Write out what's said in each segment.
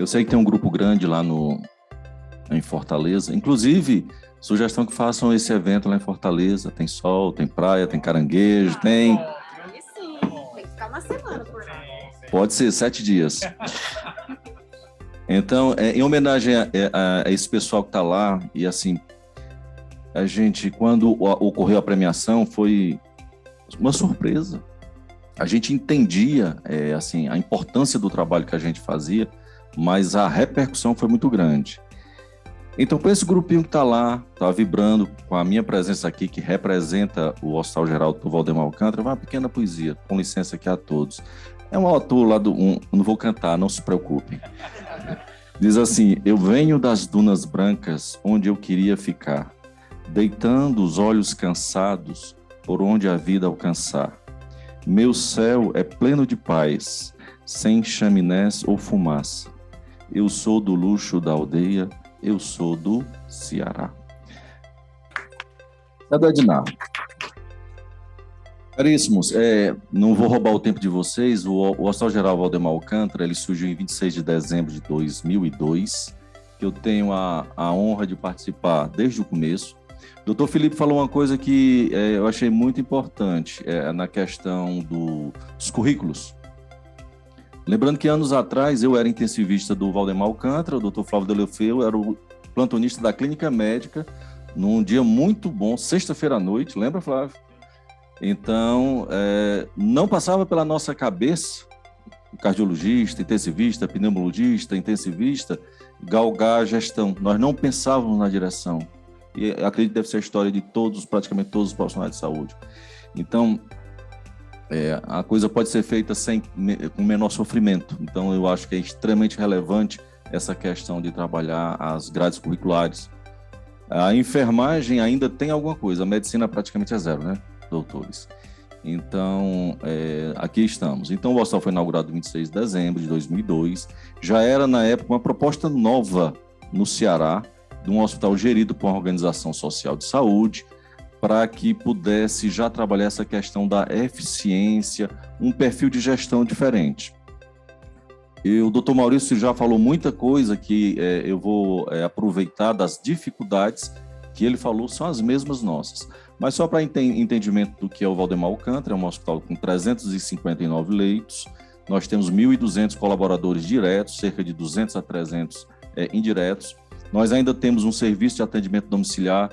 Eu sei que tem um grupo grande lá em Fortaleza. Inclusive, sugestão que façam esse evento lá em Fortaleza. Tem sol, tem praia, tem caranguejo, tem... Aí sim, tem que ficar uma semana por lá. Pode ser 7 dias. Então, em homenagem a esse pessoal que está lá, e assim, a gente, quando ocorreu a premiação, foi uma surpresa. A gente entendia, assim, a importância do trabalho que a gente fazia, mas a repercussão foi muito grande. Então, para esse grupinho que está lá, está vibrando com a minha presença aqui, que representa o Hospital Geral do Valdemar Alcântara, uma pequena poesia, com licença aqui a todos. É um autor lá não vou cantar, não se preocupem. Diz assim: eu venho das dunas brancas, onde eu queria ficar, deitando os olhos cansados, por onde a vida alcançar. Meu céu é pleno de paz, sem chaminés ou fumaça. Eu sou do luxo da aldeia, eu sou do Ceará. Cadê a Diná? Caríssimos, não vou roubar o tempo de vocês. O Hospital Geral Valdemar Alcântara, ele surgiu em 26 de dezembro de 2002, que eu tenho a honra de participar desde o começo. O Dr. Felipe falou uma coisa que eu achei muito importante na questão dos currículos. Lembrando que anos atrás eu era intensivista do Valdemar Alcântara, o Dr. Flávio Delefeu era o plantonista da Clínica Médica, num dia muito bom, sexta-feira à noite, lembra, Flávio? Então, não passava pela nossa cabeça, o cardiologista, intensivista, pneumologista, intensivista, galgar a gestão. Nós não pensávamos na direção. E acredito que deve ser a história de praticamente todos os profissionais de saúde. Então, a coisa pode ser feita com menor sofrimento. Então, eu acho que é extremamente relevante essa questão de trabalhar as grades curriculares. A enfermagem ainda tem alguma coisa, a medicina praticamente é zero, né, doutores? Então, aqui estamos. Então, o hospital foi inaugurado em 26 de dezembro de 2002. Já era, na época, uma proposta nova no Ceará, de um hospital gerido por uma organização social de saúde, para que pudesse já trabalhar essa questão da eficiência, um perfil de gestão diferente. E o doutor Maurício já falou muita coisa que eu vou aproveitar das dificuldades que ele falou, são as mesmas nossas. Mas só para entendimento do que é o Valdemar Alcântara, é um hospital com 359 leitos, nós temos 1.200 colaboradores diretos, cerca de 200 a 300 indiretos. Nós ainda temos um serviço de atendimento domiciliar,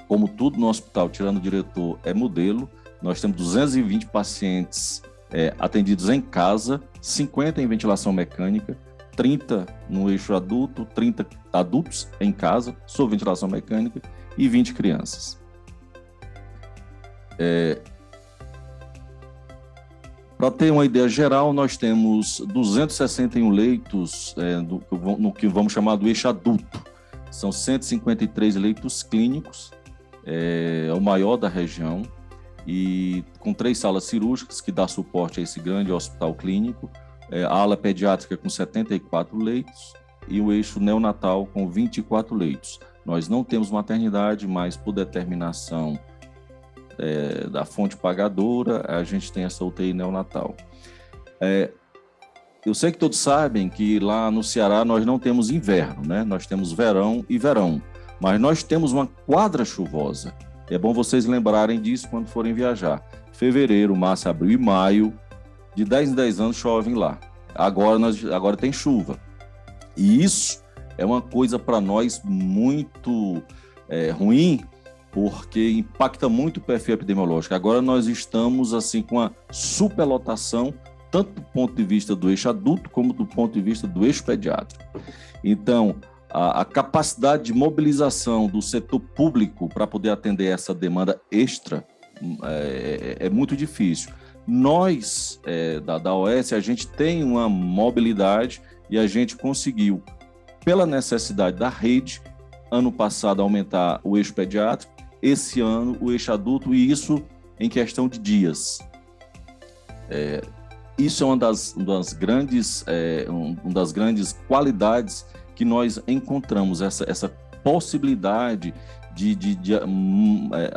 como tudo no hospital, tirando o diretor, é modelo. Nós temos 220 pacientes atendidos em casa, 50 em ventilação mecânica, 30 no eixo adulto, 30 adultos em casa, sob ventilação mecânica, e 20 crianças. Para ter uma ideia geral, nós temos 261 leitos no que vamos chamar do eixo adulto. São 153 leitos clínicos, é o maior da região, e com 3 salas cirúrgicas que dá suporte a esse grande hospital clínico, a ala pediátrica com 74 leitos e o eixo neonatal com 24 leitos. Nós não temos maternidade, mas por determinação da fonte pagadora, a gente tem essa UTI neonatal. Eu sei que todos sabem que lá no Ceará nós não temos inverno, né? Nós temos verão e verão, mas nós temos uma quadra chuvosa. É bom vocês lembrarem disso quando forem viajar. Fevereiro, março, abril e maio, de 10 em 10 anos chovem lá. Agora tem chuva. E isso é uma coisa para nós muito ruim, porque impacta muito o perfil epidemiológico. Agora nós estamos assim com a superlotação, tanto do ponto de vista do eixo adulto, como do ponto de vista do eixo pediátrico. Então, a capacidade de mobilização do setor público para poder atender essa demanda extra é muito difícil. Nós, da OS, a gente tem uma mobilidade e a gente conseguiu, pela necessidade da rede, ano passado aumentar o eixo pediátrico, esse ano o eixo adulto, e isso em questão de dias. Isso é uma das grandes qualidades que nós encontramos, essa possibilidade de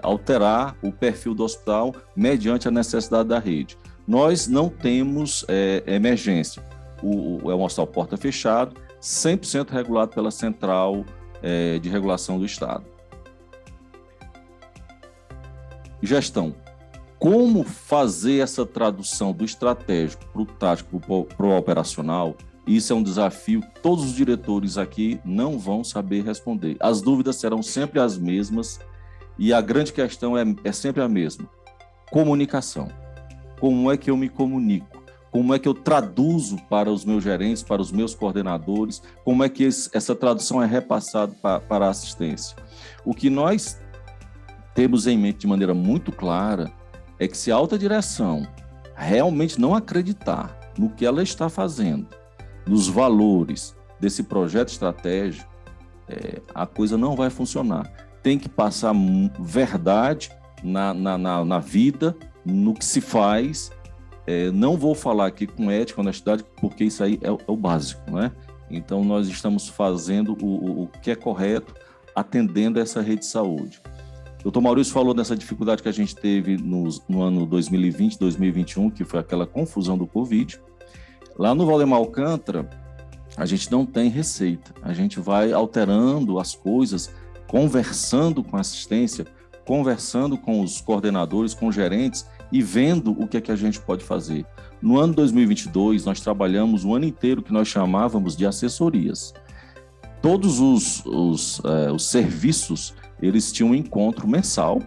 alterar o perfil do hospital mediante a necessidade da rede. Nós não temos emergência. é um hospital porta fechado, 100% regulado pela Central de Regulação do Estado. Gestão. Como fazer essa tradução do estratégico para o tático, para o operacional? Isso é um desafio que todos os diretores aqui não vão saber responder. As dúvidas serão sempre as mesmas e a grande questão é sempre a mesma. Comunicação. Como é que eu me comunico? Como é que eu traduzo para os meus gerentes, para os meus coordenadores? Como é que essa tradução é repassada para a assistência? O que nós temos em mente de maneira muito clara é que se a alta direção realmente não acreditar no que ela está fazendo, nos valores desse projeto estratégico, a coisa não vai funcionar. Tem que passar verdade na vida, no que se faz. Não vou falar aqui com ética, honestidade, porque isso aí é o básico, né? Então, nós estamos fazendo o que é correto, atendendo a essa rede de saúde. O Dr. Maurício falou dessa dificuldade que a gente teve no ano 2020, 2021, que foi aquela confusão do Covid. Lá no Valdemar Alcântara, a gente não tem receita. A gente vai alterando as coisas, conversando com a assistência, conversando com os coordenadores, com os gerentes e vendo o que é que a gente pode fazer. No ano 2022, nós trabalhamos o ano inteiro que nós chamávamos de assessorias. Todos os serviços, eles tinham um encontro mensal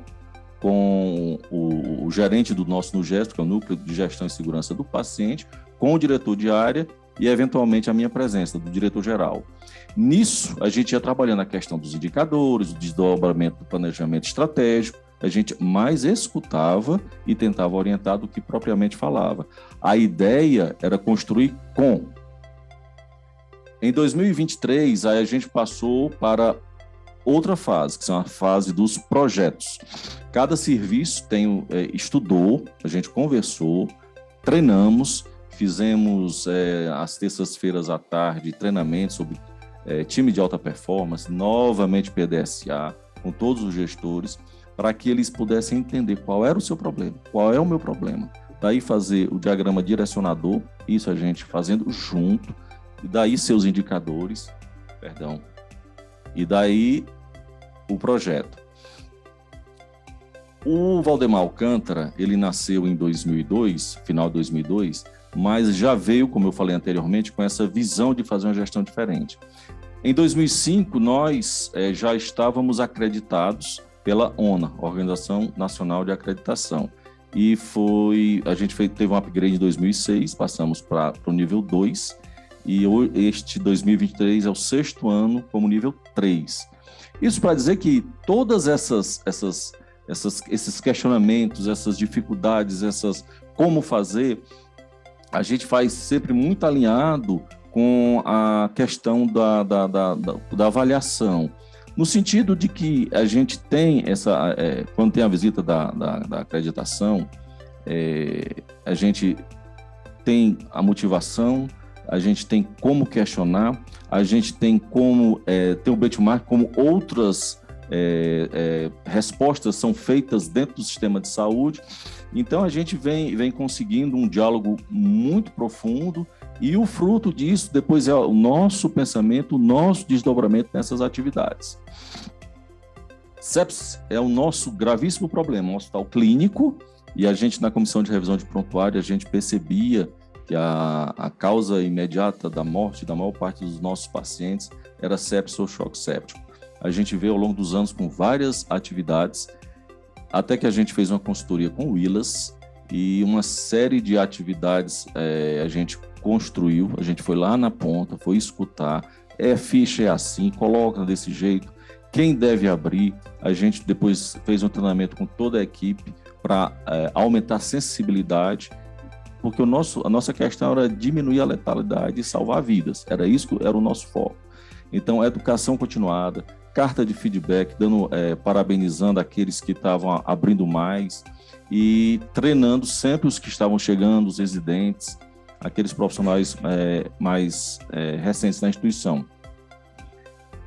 com o gerente do nosso NUGESP, que é o Núcleo de Gestão e Segurança do Paciente, com o diretor de área e, eventualmente, a minha presença, do diretor-geral. Nisso, a gente ia trabalhando a questão dos indicadores, o desdobramento do planejamento estratégico, a gente mais escutava e tentava orientar do que propriamente falava. A ideia era construir com. Em 2023, aí a gente passou para outra fase, que são a fase dos projetos. Cada serviço estudou, a gente conversou, treinamos, fizemos às terças-feiras à tarde treinamento sobre time de alta performance, novamente PDSA, com todos os gestores, para que eles pudessem entender qual era o seu problema, qual é o meu problema. Daí fazer o diagrama direcionador, isso a gente fazendo junto, e daí seus indicadores, e daí o projeto. O Valdemar Alcântara, ele nasceu em 2002, final de 2002, mas já veio, como eu falei anteriormente, com essa visão de fazer uma gestão diferente. Em 2005, nós já estávamos acreditados pela ONA, Organização Nacional de Acreditação, e a gente teve um upgrade em 2006, passamos para o nível 2, e este 2023 é o 6º ano como nível 3. Isso para dizer que todas esses questionamentos, essas dificuldades, como fazer, a gente faz sempre muito alinhado com a questão da avaliação, no sentido de que a gente tem quando tem a visita da acreditação, a gente tem a motivação, a gente tem como questionar, a gente tem como ter o benchmark, como outras respostas são feitas dentro do sistema de saúde. Então, a gente vem conseguindo um diálogo muito profundo e o fruto disso depois é o nosso pensamento, o nosso desdobramento nessas atividades. sepsis é o nosso gravíssimo problema, um hospital clínico, e a gente, na comissão de revisão de prontuário, a gente percebia que a causa imediata da morte da maior parte dos nossos pacientes era sepsis ou choque séptico. A gente veio ao longo dos anos com várias atividades, até que a gente fez uma consultoria com o Willas e uma série de atividades a gente construiu, a gente foi lá na ponta, foi escutar, ficha é assim, coloca desse jeito, quem deve abrir. A gente depois fez um treinamento com toda a equipe para aumentar a sensibilidade, porque a nossa questão era diminuir a letalidade e salvar vidas, era isso que era o nosso foco. Então, educação continuada, carta de feedback, parabenizando aqueles que estavam abrindo mais e treinando sempre os que estavam chegando, os residentes, aqueles profissionais mais recentes na instituição.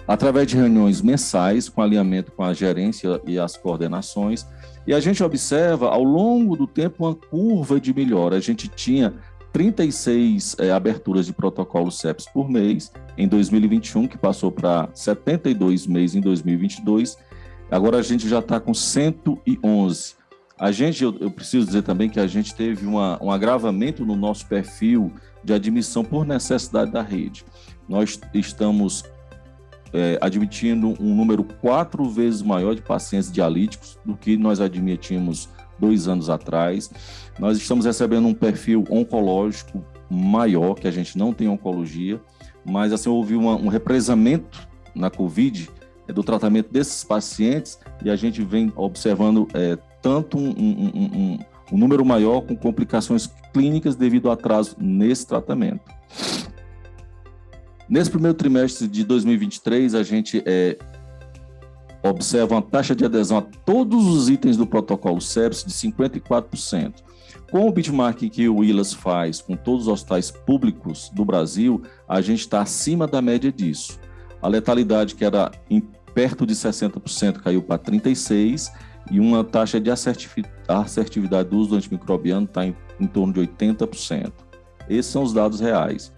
Através de reuniões mensais, com alinhamento com a gerência e as coordenações, e a gente observa, ao longo do tempo, uma curva de melhora. A gente tinha 36 aberturas de protocolo CEPS por mês em 2021, que passou para 72 meses em 2022. Agora a gente já está com 111. Eu preciso dizer também que a gente teve um agravamento no nosso perfil de admissão por necessidade da rede. Nós estamos admitindo um número 4 vezes maior de pacientes dialíticos do que nós admitimos 2 anos atrás. Nós estamos recebendo um perfil oncológico maior, que a gente não tem oncologia, mas assim, houve um represamento na Covid do tratamento desses pacientes e a gente vem observando tanto um número maior com complicações clínicas devido ao atraso nesse tratamento. Nesse primeiro trimestre de 2023, a gente observa uma taxa de adesão a todos os itens do protocolo CEPS de 54%. Com o benchmark que o ILAS faz com todos os hospitais públicos do Brasil, a gente está acima da média disso. A letalidade, que era perto de 60%, caiu para 36%, e uma taxa de assertividade do uso do antimicrobiano está em torno de 80%. Esses são os dados reais.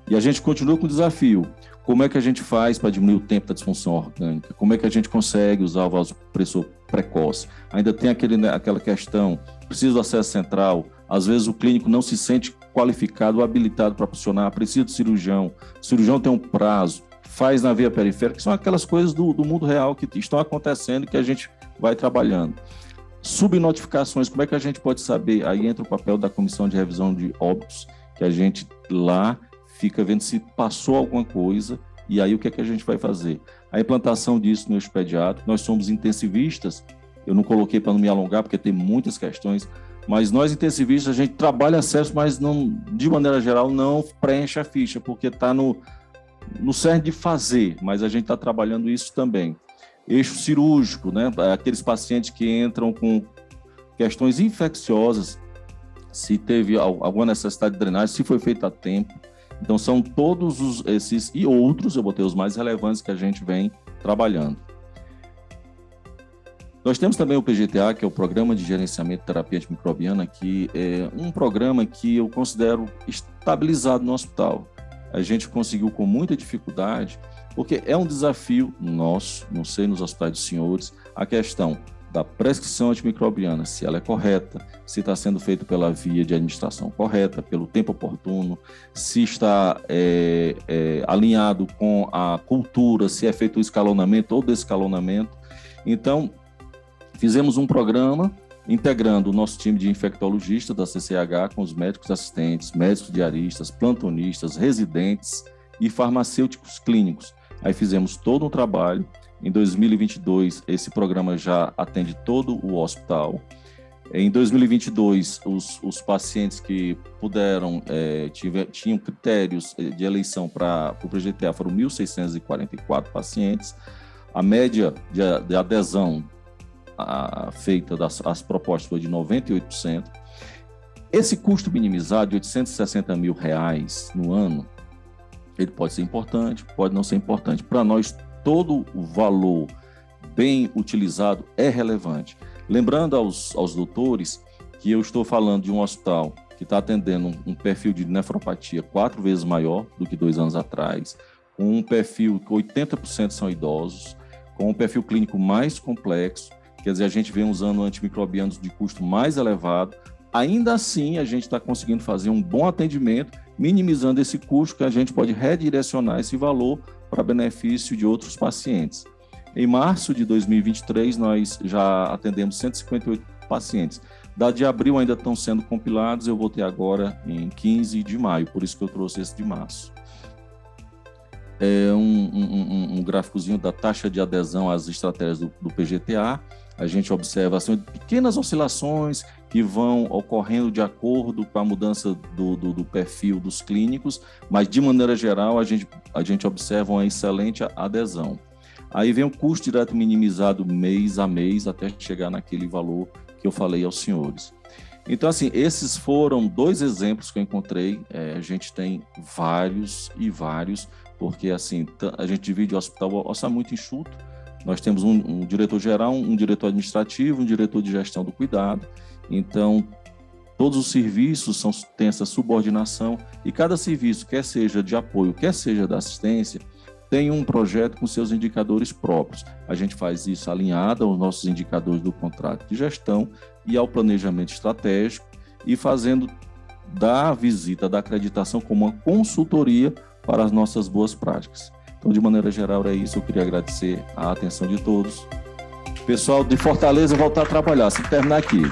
E a gente continua com o desafio. Como é que a gente faz para diminuir o tempo da disfunção orgânica? Como é que a gente consegue usar o vasopressor precoce? Ainda tem aquela questão, precisa do acesso central, às vezes o clínico não se sente qualificado ou habilitado para funcionar, precisa do cirurgião, o cirurgião tem um prazo, faz na via periférica, que são aquelas coisas do mundo real que estão acontecendo e que a gente vai trabalhando. Subnotificações, como é que a gente pode saber? Aí entra o papel da comissão de revisão de óbitos, que a gente lá fica vendo se passou alguma coisa e aí o que é que a gente vai fazer. A implantação disso no pediátrico, nós somos intensivistas, eu não coloquei para não me alongar porque tem muitas questões, mas nós intensivistas a gente trabalha acesso, mas não, de maneira geral não preenche a ficha, porque está no cerne de fazer, mas a gente está trabalhando isso também. Eixo cirúrgico, né? Aqueles pacientes que entram com questões infecciosas, se teve alguma necessidade de drenagem, se foi feito a tempo. Então, são todos esses e outros, eu botei os mais relevantes que a gente vem trabalhando. Nós temos também o PGTA, que é o Programa de Gerenciamento de Terapia Antimicrobiana, que é um programa que eu considero estabilizado no hospital. A gente conseguiu com muita dificuldade, porque é um desafio nosso, não sei nos hospitais dos senhores, a questão da prescrição antimicrobiana, se ela é correta, se está sendo feito pela via de administração correta, pelo tempo oportuno, se está alinhado com a cultura, se é feito o escalonamento ou descalonamento. Então, fizemos um programa integrando o nosso time de infectologistas da CCH com os médicos assistentes, médicos diaristas, plantonistas, residentes e farmacêuticos clínicos. Aí fizemos todo um trabalho. Em 2022, esse programa já atende todo o hospital. Em 2022, os pacientes que puderam, tinham critérios de eleição para o PGTA foram 1.644 pacientes. A média de adesão feita das propostas foi de 98%. Esse custo minimizado de R$860 mil no ano, ele pode ser importante, pode não ser importante. Para nós, todo o valor bem utilizado é relevante. Lembrando aos doutores que eu estou falando de um hospital que está atendendo um perfil de nefropatia 4 vezes maior do que 2 anos atrás, com um perfil que 80% são idosos, com um perfil clínico mais complexo, quer dizer, a gente vem usando antimicrobianos de custo mais elevado. Ainda assim, a gente está conseguindo fazer um bom atendimento, minimizando esse custo, que a gente pode redirecionar esse valor para benefício de outros pacientes. Em março de 2023, nós já atendemos 158 pacientes. Da de abril ainda estão sendo compilados, eu voltei agora em 15 de maio, por isso que eu trouxe esse de março. É um gráficozinho da taxa de adesão às estratégias do PGTA. A gente observa assim, pequenas oscilações que vão ocorrendo de acordo com a mudança do perfil dos clínicos, mas de maneira geral a gente observa uma excelente adesão. Aí vem o custo direto minimizado mês a mês até chegar naquele valor que eu falei aos senhores. Então, assim, esses foram 2 exemplos que eu encontrei. A gente tem vários, porque assim, a gente divide o hospital muito enxuto. Nós temos um diretor geral, um diretor administrativo, um diretor de gestão do cuidado. Então, Todos os serviços têm essa subordinação e cada serviço, quer seja de apoio, quer seja da assistência, tem um projeto com seus indicadores próprios. A gente faz isso alinhado aos nossos indicadores do contrato de gestão e ao planejamento estratégico e fazendo da visita, da acreditação como uma consultoria para as nossas boas práticas. Então, de maneira geral, é isso. Eu queria agradecer a atenção de todos. Pessoal de Fortaleza, voltar a trabalhar. Se terminar aqui.